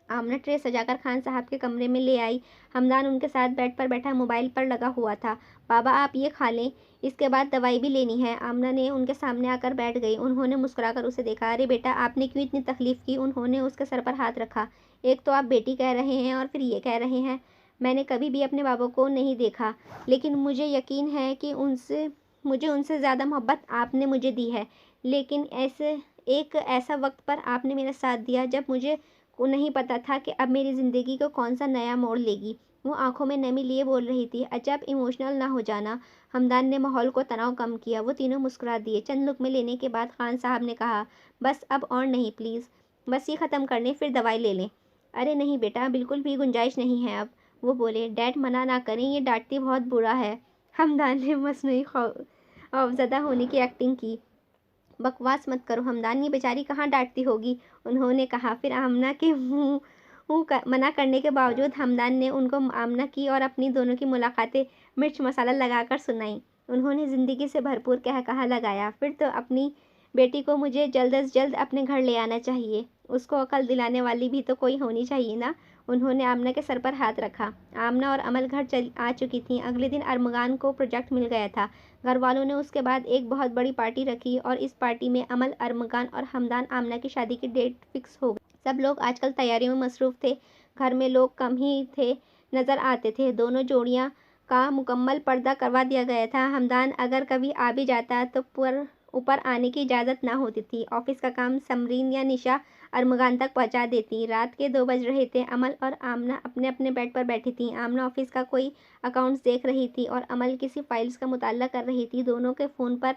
आमना ट्रे सजाकर खान साहब के कमरे में ले आई। हमदान उनके साथ बेड पर बैठा मोबाइल पर लगा हुआ था। बाबा आप ये खा लें, इसके बाद दवाई भी लेनी है। आमना ने उनके सामने आकर बैठ गई। उन्होंने मुस्कुराकर उसे देखा। अरे बेटा, आपने क्यों इतनी तकलीफ़ की? उन्होंने उसके सर पर हाथ रखा। एक तो आप बेटी कह रहे हैं और फिर ये कह रहे हैं। मैंने कभी भी अपने बाबा को नहीं देखा, लेकिन मुझे यकीन है कि मुझे उनसे ज़्यादा मोहब्बत आपने मुझे दी है। लेकिन एक ऐसा वक्त पर आपने मेरा साथ दिया जब मुझे को नहीं पता था कि अब मेरी ज़िंदगी को कौन सा नया मोड़ लेगी। वो आंखों में नमी लिए बोल रही थी। अच्छा, अब इमोशनल ना हो जाना। हमदान ने माहौल को तनाव कम किया। वो तीनों मुस्कुरा दिए। चंद लुकमे लेने के बाद खान साहब ने कहा, बस अब और नहीं प्लीज़, बस ये ख़त्म कर लें फिर दवाई ले लें। अरे नहीं बेटा, बिल्कुल भी गुंजाइश नहीं है अब। वो बोले। डैड मना ना करें, ये डांटती बहुत बुरा है। हमदान ने मसनूई खौफज़दा होने की एक्टिंग की। बकवास मत करो हमदान, ये बेचारी कहाँ डांटती होगी, उन्होंने कहा। फिर आमना के मना करने के बावजूद हमदान ने उनको आमना की और अपनी दोनों की मुलाकातें मिर्च मसाला लगाकर सुनाई। उन्होंने ज़िंदगी से भरपूर कहकहा लगाया। फिर तो अपनी बेटी को मुझे जल्द अज जल्द अपने घर ले आना चाहिए। उसको अकल दिलाने वाली भी तो कोई होनी चाहिए ना। उन्होंने आमना के सर पर हाथ रखा। आमना और अमल घर चल आ चुकी थीं। अगले दिन अरमगान को प्रोजेक्ट मिल गया था। घर वालों ने उसके बाद एक बहुत बड़ी पार्टी रखी और इस पार्टी में अमल, अरमगान और हमदान आमना की शादी की डेट फिक्स हो गई। सब लोग आजकल तैयारियों में मसरूफ़ थे। घर में लोग कम ही थे नज़र आते थे। दोनों जोड़ियां का मुकम्मल पर्दा करवा दिया गया था। हमदान अगर कभी आ भी जाता तो ऊपर आने की इजाज़त ना होती थी। ऑफिस का काम समरीन या निशा अरमगान तक पहुंचा देती। रात के 2 बज रहे थे। अमल और आमना अपने अपने बेड पर बैठी थीं। आमना ऑफिस का कोई अकाउंट्स देख रही थी और अमल किसी फाइल्स का मुताला कर रही थी। दोनों के फ़ोन पर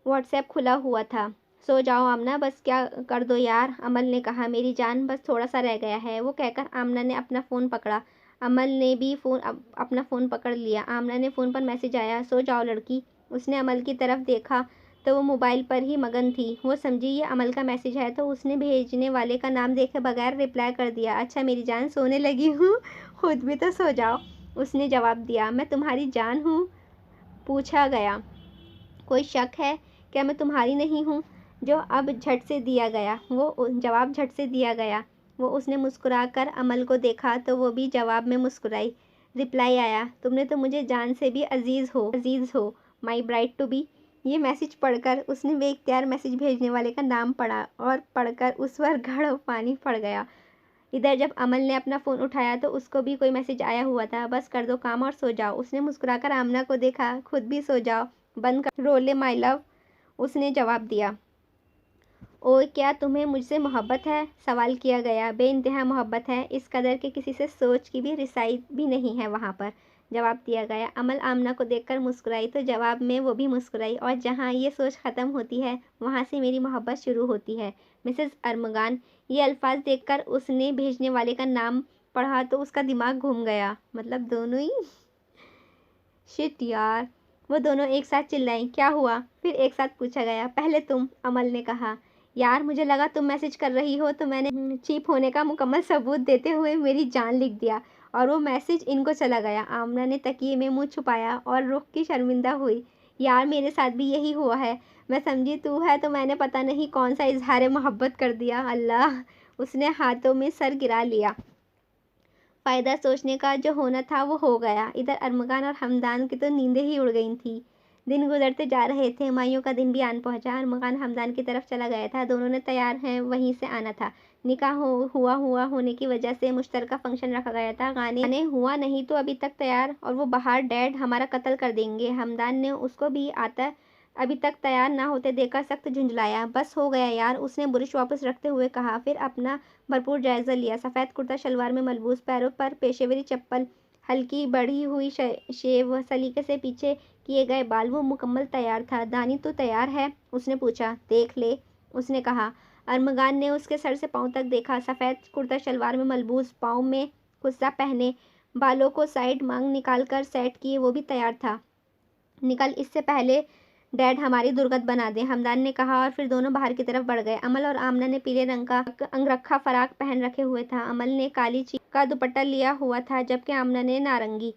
व्हाट्सएप खुला हुआ था। सो जाओ आमना, बस क्या कर दो यार, अमल ने कहा। मेरी जान, बस थोड़ा सा रह गया है। वो कहकर आमना ने अपना फ़ोन पकड़ा। अमल ने भी अपना फ़ोन पकड़ लिया। आमना ने फ़ोन पर मैसेज आया, सो जाओ लड़की। उसने अमल की तरफ देखा तो वो मोबाइल पर ही मगन थी। वो समझी ये अमल का मैसेज है तो उसने भेजने वाले का नाम देखे बगैर रिप्लाई कर दिया, अच्छा मेरी जान, सोने लगी हूँ, खुद भी तो सो जाओ। उसने जवाब दिया, मैं तुम्हारी जान हूँ? पूछा गया, कोई शक है क्या मैं तुम्हारी नहीं हूँ? जो अब झट से दिया गया, वो जवाब झट से दिया गया। वो उसने मुस्कुराकर अमल को देखा तो वो भी जवाब में मुस्कुराई। रिप्लाई आया, तुमने तो मुझे जान से भी अजीज़ हो माई ब्राइड टू बी। ये मैसेज पढ़कर उसने बेइख्तियार मैसेज भेजने वाले का नाम पढ़ा और पढ़कर उस पर घड़ों पानी पड़ गया। इधर जब अमल ने अपना फ़ोन उठाया तो उसको भी कोई मैसेज आया हुआ था, बस कर दो काम और सो जाओ। उसने मुस्कुराकर आमना को देखा, खुद भी सो जाओ, बंद कर रोले माय लव, उसने जवाब दिया। ओए क्या तुम्हें मुझसे मोहब्बत है? सवाल किया गया। बेइंतहा मोहब्बत है, इस कदर के किसी से सोच की भी रिसाई भी नहीं है वहाँ पर, जवाब दिया गया। अमल आमना को देखकर मुस्कुराई तो जवाब में वो भी मुस्कुराई, और जहाँ ये सोच ख़त्म होती है वहाँ से मेरी मोहब्बत शुरू होती है मिसेस अरमगान। ये अल्फाज देखकर उसने भेजने वाले का नाम पढ़ा तो उसका दिमाग घूम गया। मतलब दोनों ही शिट यार। वो दोनों एक साथ चिल्लाई, क्या हुआ? फिर एक साथ पूछा गया, पहले तुम, अमल ने कहा। यार मुझे लगा तुम मैसेज कर रही हो तो मैंने चीप होने का मुकम्मल सबूत देते हुए मेरी जान लिख दिया और वो मैसेज इनको चला गया। आमना ने तकिए में मुंह छुपाया और रुख की शर्मिंदा हुई। यार मेरे साथ भी यही हुआ है। मैं समझी तू है तो मैंने पता नहीं कौन सा इजहार मोहब्बत कर दिया। अल्लाह, उसने हाथों में सर गिरा लिया। फ़ायदा सोचने का जो होना था वो हो गया। इधर अरमगान और हमदान की तो नींदें ही उड़ गई थीं। दिन गुजरते जा रहे थे। माइयों का दिन भी आन पहुंचा। अरमगान हमदान की तरफ चला गया था। दोनों ने तैयार हैं वहीं से आना था। निकाह हुआ होने की वजह से मुश्तरका फंक्शन रखा गया था। गाने हुआ नहीं तो अभी तक तैयार, और वो बाहर डैड हमारा कत्ल कर देंगे। हमदान ने उसको भी आता अभी तक तैयार ना होते देखकर सख्त झुंझलाया। बस हो गया यार, उसने बुरुश वापस रखते हुए कहा। फिर अपना भरपूर जायज़ा लिया। सफ़ेद कुर्ता शलवार में मलबूस, पैरों पर पेशेवरी चप्पल, हल्की बढ़ी हुई शेव, सलीके से पीछे किए गए बाल, वो मुकम्मल तैयार था। दानी तो तैयार है? उसने पूछा। देख ले, उसने कहा। अरमगान ने उसके सर से पाँव तक देखा। सफ़ेद कुर्ता शलवार में मलबूस, पाँव में कुर्ता पहने, बालों को साइड मांग निकाल कर सेट किए, वो भी तैयार था। निकल, इससे पहले डैड हमारी दुर्गत बना दे, हमदान ने कहा, और फिर दोनों बाहर की तरफ बढ़ गए। अमल और आमना ने पीले रंग का अंगरखा फराक पहन रखे हुए था। अमल ने काली चीक का दुपट्टा लिया हुआ था जबकि आमना ने नारंगी।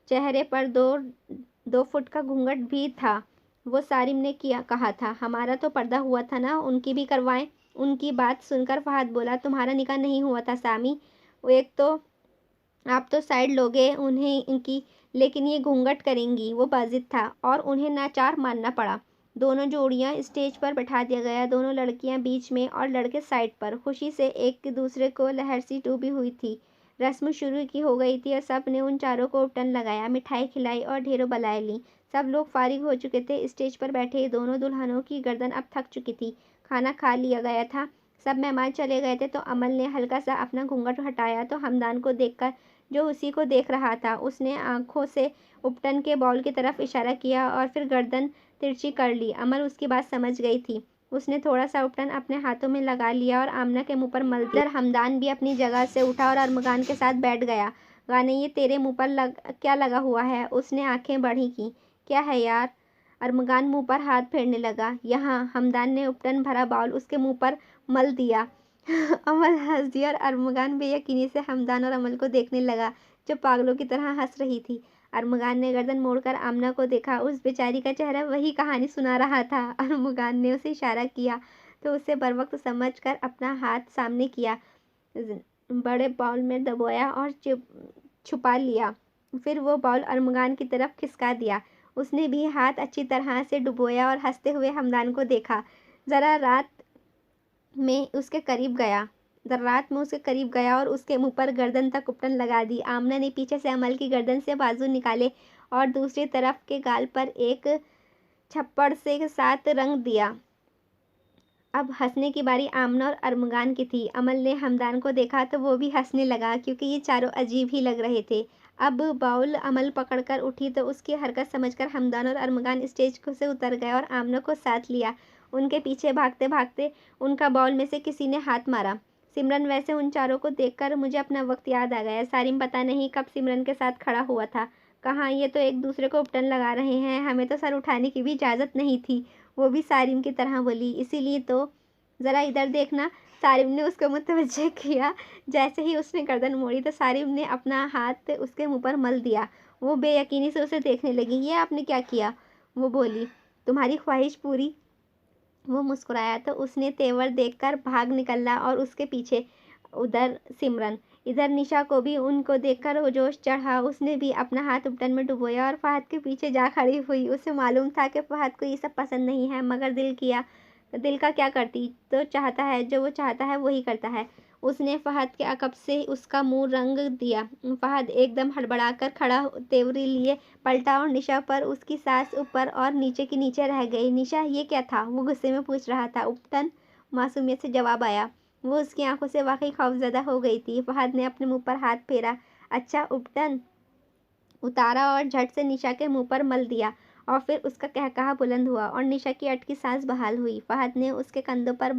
चेहरे पर 2 फुट का घूंघट भी था। वो सारिम ने कहा था, हमारा तो पर्दा हुआ था ना, उनकी भी करवाएं। उनकी बात सुनकर फहद बोला, तुम्हारा निकाह नहीं हुआ था सामी, एक तो आप तो साइड लोगे उन्हें इनकी, लेकिन ये घूंघट करेंगी, वो बाजिद था और उन्हें नाचार मानना पड़ा। दोनों जोड़ियां स्टेज पर बैठा दिया गया, दोनों लड़कियां बीच में और लड़के साइड पर। खुशी से एक दूसरे को लहर सी डूबी हुई थी। रस्म शुरू की हो गई थी और सब ने उन चारों को उपटन लगाया, मिठाई खिलाई और ढेरों बलाएं ली। सब लोग फारिग हो चुके थे। स्टेज पर बैठे दोनों दुल्हनों की गर्दन अब थक चुकी थी। खाना खा लिया गया था। सब मेहमान चले गए थे तो अमल ने हल्का सा अपना घूंघट हटाया तो हमदान को देखकर, जो उसी को देख रहा था, उसने आंखों से उपटन के बॉल की तरफ इशारा किया और फिर गर्दन तिरछी कर ली। अमल उसकी बात समझ गई थी। उसने थोड़ा सा उपटन अपने हाथों में लगा लिया और आमना के मुंह पर मल दिया। हमदान भी अपनी जगह से उठा और अरमगान के साथ बैठ गया। गाने, ये तेरे मुंह पर क्या लगा हुआ है? उसने आंखें बड़ी की। क्या है यार? अरमगान मुंह पर हाथ फेरने लगा। यहाँ, हमदान ने उपटन भरा बाउल उसके मुंह पर मल दिया। अमल हंस दिया और अरमगान बेयकीनी से हमदान और अमल को देखने लगा जो पागलों की तरह हंस रही थी। अरमगान ने गर्दन मोड़कर आमना को देखा। उस बेचारी का चेहरा वही कहानी सुना रहा था। अरमगान ने उसे इशारा किया तो उसे बर वक्त समझ कर अपना हाथ सामने किया। बड़े बाउल में दबोया और छुपा लिया। फिर वो बाउल अरमगान की तरफ खिसका दिया। उसने भी हाथ अच्छी तरह से डुबोया और हंसते हुए हमदान को देखा। ज़रा रात में उसके करीब गया और उसके मुंह पर गर्दन तक उपटन लगा दी। आमना ने पीछे से अमल की गर्दन से बाजू निकाले और दूसरी तरफ के गाल पर एक छप्पड़ से साथ रंग दिया। अब हंसने की बारी आमना और अरमगान की थी। अमल ने हमदान को देखा तो वो भी हंसने लगा, क्योंकि ये चारों अजीब ही लग रहे थे। अब बाउल अमल पकड़कर उठी तो उसकी हरकत समझकर हमदान और अरमगान स्टेज से उतर गए और आमना को साथ लिया। उनके पीछे भागते भागते उनका बाउल में से किसी ने हाथ मारा। सिमरन, वैसे उन चारों को देखकर मुझे अपना वक्त याद आ गया। सारिम पता नहीं कब सिमरन के साथ खड़ा हुआ था। कहाँ, ये तो एक दूसरे को उपटन लगा रहे हैं। हमें तो सर उठाने की भी इजाज़त नहीं थी। वो भी सारिम की तरह बोली। इसीलिए तो ज़रा इधर देखना। सारिम ने उसको मुतवज्जे किया। जैसे ही उसने गर्दन मोड़ी तो सारिम ने अपना हाथ उसके मुंह पर मल दिया। वो बेयकीनी से उसे देखने लगी। ये आपने क्या किया? वो बोली। तुम्हारी ख्वाहिश पूरी। वो मुस्कुराया तो उसने तेवर देखकर भाग निकला और उसके पीछे उधर सिमरन, इधर निशा को भी उनको देखकर जोश चढ़ा। उसने भी अपना हाथ उपटन में डुबोया और फहद के पीछे जा खड़ी हुई। उसे मालूम था कि फहद को ये सब पसंद नहीं है, मगर दिल का क्या करती, तो चाहता है, जो वो चाहता है वही करता है। उसने फहद के अकब से उसका मुंह रंग दिया। फहद एकदम हड़बड़ाकर खड़ा तेवरी लिए पलटा और निशा पर उसकी सांस ऊपर और नीचे की नीचे रह गई। निशा, ये क्या था? वो गुस्से में पूछ रहा था। उपटन, मासूमियत से जवाब आया। वो उसकी आंखों से वाकई खौफजदा हो गई थी। फहद ने अपने मुंह पर हाथ फेरा। अच्छा, उपटन उतारा और झट से निशा के मुंह पर मल दिया और फिर उसका कहकहा बुलंद हुआ और निशा की अटकी सांस बहाल हुई। फहद ने उसके कंधों पर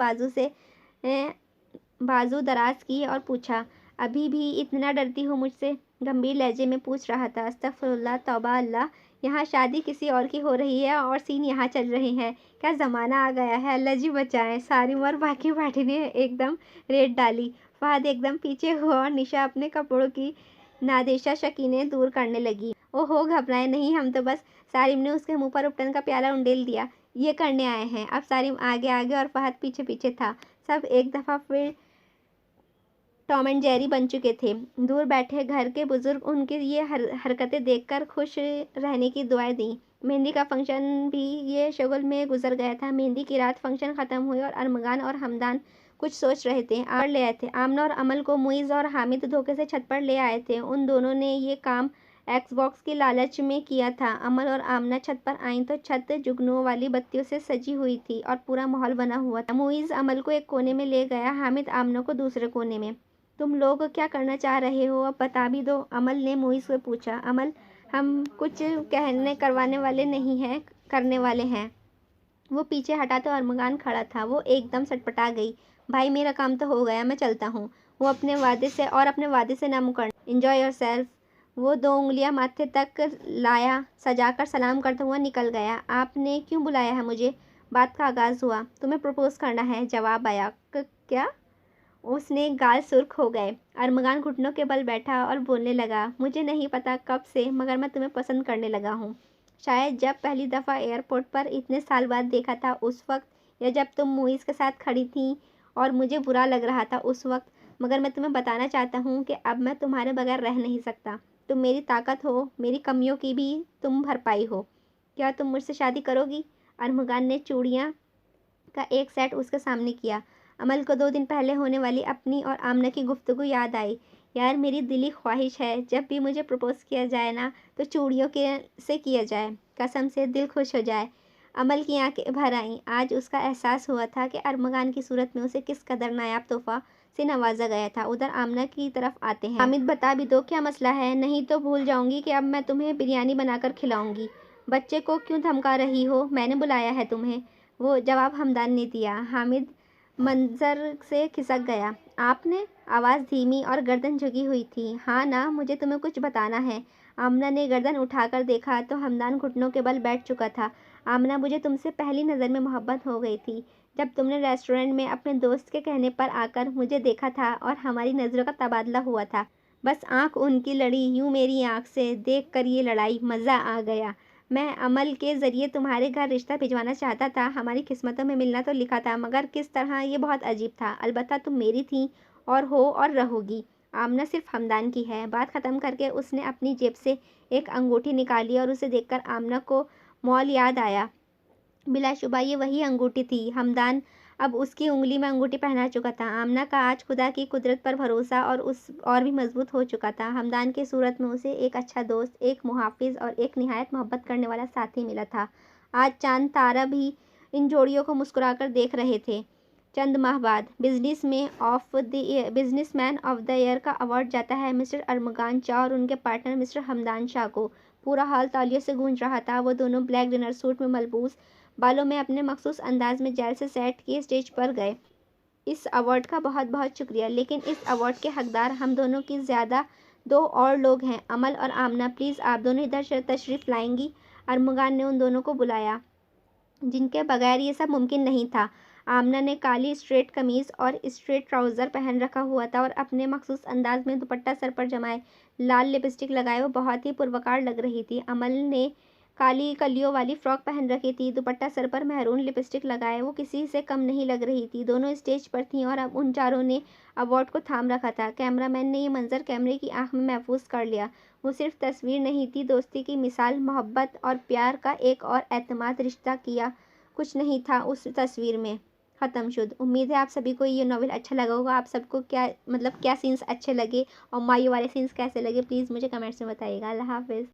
बाजू दराज की और पूछा, अभी भी इतना डरती हो मुझसे? गंभीर लहजे में पूछ रहा था। अस्तगफुरुल्लाह, तौबा अल्लाह, यहाँ शादी किसी और की हो रही है और सीन यहाँ चल रहे हैं। क्या ज़माना आ गया है, अल्लाह जी बचाए। सारिम और बाकी पार्टी ने एकदम रेड डाली। फहद एकदम पीछे हुआ और निशा अपने कपड़ों की नादेशा शकीनें दूर करने लगी। ओहो, घबराए नहीं, हम तो बस। सारिम ने उसके मुंह पर उपटन का प्याला उंडेल दिया। ये करने आए हैं। अब सारिम आगे आगे और फहद पीछे पीछे था। सब एक दफ़ा फिर टॉम एंड जेरी बन चुके थे। दूर बैठे घर के बुजुर्ग उनकी ये हरकतें देखकर खुश रहने की दुआएं दी। मेहंदी का फंक्शन भी ये शगुल में गुजर गया था। मेहंदी की रात फंक्शन ख़त्म हुई और अरमगान और हमदान कुछ सोच रहे थे। ले आए थे आमना और अमल को मुइज़ और हामिद धोखे से छत पर ले आए थे। उन दोनों ने ये काम एक्सबॉक्स की लालच में किया था। अमल और आमना छत पर आईं तो छत जुगनुओं वाली बत्तियों से सजी हुई थी और पूरा माहौल बना हुआ था। मुइज़ अमल को एक कोने में ले गया, हामिद आमना को दूसरे कोने में। तुम लोग क्या करना चाह रहे हो, अब बता भी दो, अमल ने मुइज़ से पूछा। अमल, हम कुछ कहने करवाने वाले नहीं हैं, करने वाले हैं। वो पीछे हटा तो अरमगान खड़ा था। वो एकदम सटपटा गई। भाई, मेरा काम तो हो गया, मैं चलता हूँ। वो अपने वादे से ना मुकर। Enjoy your self. वो 2 उंगलियां माथे तक लाया सजाकर सलाम करता हुआ निकल गया। आपने क्यों बुलाया है मुझे? बात का आगाज़ हुआ। तुम्हें प्रपोज करना है, जवाब आया। क्या? उसने गाल सुर्ख हो गए। अरमगान घुटनों के बल बैठा और बोलने लगा, मुझे नहीं पता कब से, मगर मैं तुम्हें पसंद करने लगा हूँ। शायद जब पहली दफ़ा एयरपोर्ट पर इतने साल बाद देखा था उस वक्त, या जब तुम मुइज़ के साथ खड़ी थी और मुझे बुरा लग रहा था उस वक्त। मगर मैं तुम्हें बताना चाहता हूँ कि अब मैं तुम्हारे बगैर रह नहीं सकता। तुम मेरी ताकत हो, मेरी कमियों की भी तुम भरपाई हो। क्या तुम मुझसे शादी करोगी? अरमगान ने चूड़ियाँ का एक सेट उसके सामने किया। अमल को 2 दिन पहले होने वाली अपनी और आमना की गुफ्तगू याद आई। यार, मेरी दिली ख्वाहिश है जब भी मुझे प्रपोज़ किया जाए ना, तो चूड़ियों के से किया जाए, कसम से दिल खुश हो जाए। अमल की आंखें भर आईं। आज उसका एहसास हुआ था कि अरमगान की सूरत में उसे किस कदर नायाब तोहफ़ा से नवाजा गया था। उधर आमना की तरफ आते हैं। हामिद, बता भी दो क्या मसला है, नहीं तो भूल जाऊंगी कि अब मैं तुम्हें बिरयानी बनाकर खिलाऊंगी। बच्चे को क्यों धमका रही हो? मैंने बुलाया है तुम्हें, वो जवाब हमदान ने दिया। हामिद मंजर से खिसक गया। आपने? आवाज़ धीमी और गर्दन झुकी हुई थी। हाँ ना, मुझे तुम्हें कुछ बताना है। आमना ने गर्दन उठाकर देखा तो हमदान घुटनों के बल बैठ चुका था। आमना, मुझे तुमसे पहली नज़र में मोहब्बत हो गई थी जब तुमने रेस्टोरेंट में अपने दोस्त के कहने पर आकर मुझे देखा था और हमारी नज़रों का तबादला हुआ था। बस आंख उनकी लड़ी यूं मेरी आंख से, देख कर ये लड़ाई मज़ा आ गया। मैं अमल के ज़रिए तुम्हारे घर रिश्ता भिजवाना चाहता था। हमारी किस्मतों में मिलना तो लिखा था, मगर किस तरह ये बहुत अजीब था। अलबत्ता तुम मेरी थी और रहोगी। आमना सिर्फ हमदान की है। बात ख़त्म करके उसने अपनी जेब से एक अंगूठी निकाली और उसे देखकर आमना को मौल याद आया। बिलाशुबा ये वही अंगूठी थी। हमदान अब उसकी उंगली में अंगूठी पहना चुका था। आमना का आज खुदा की कुदरत पर भरोसा और भी मजबूत हो चुका था। हमदान की सूरत में उसे एक अच्छा दोस्त, एक मुहाफिज और एक निहायत मोहब्बत करने वाला साथी मिला था। आज चांद तारा भी इन जोड़ियों को मुस्कुराकर देख रहे थे। चंद माह बाद बिजनेसमैन ऑफ द ईयर का अवार्ड जाता है मिस्टर अरमगान शाह और उनके पार्टनर मिस्टर हमदान शाह को। पूरा हाल तालियों से गूंज रहा था। वो दोनों ब्लैक डिनर सूट में मलबूस, बालों में अपने मखसूस अंदाज में जेल से सेट किए स्टेज पर गए। इस अवार्ड का बहुत बहुत शुक्रिया, लेकिन इस अवार्ड के हकदार हम दोनों की ज़्यादा दो और लोग हैं, अमल और आमना। प्लीज़ आप दोनों इधर तशरीफ़ लाएंगी? अरमगान ने उन दोनों को बुलाया, जिनके बगैर ये सब मुमकिन नहीं था। आमना ने काली स्ट्रेट कमीज़ और स्ट्रेट ट्राउज़र पहन रखा हुआ था और अपने मखसूस अंदाज में दुपट्टा सर पर जमाए, लाल लिपस्टिक लगाए वो बहुत ही पुरवकार लग रही थी। अमल ने काली कलियों वाली फ्रॉक पहन रखी थी, दुपट्टा सर पर महरून लिपस्टिक लगाए वो किसी से कम नहीं लग रही थी। दोनों स्टेज पर थीं और अब उन चारों ने अवार्ड को थाम रखा था। कैमरामैन ने ये मंजर कैमरे की आंख में महफूज कर लिया। वो सिर्फ तस्वीर नहीं थी, दोस्ती की मिसाल, मोहब्बत और प्यार का एक और एतमाद रिश्ता किया कुछ नहीं था उस तस्वीर में। ख़त्म शुद्ध। उम्मीद है आप सभी को ये नॉवेल अच्छा लगा होगा। आप सबको क्या सीन्स अच्छे लगे और मायू वाले सीन्स कैसे लगे, प्लीज़ मुझे कमेंट्स में बताइएगा। अल्लाह हाफ़िज़।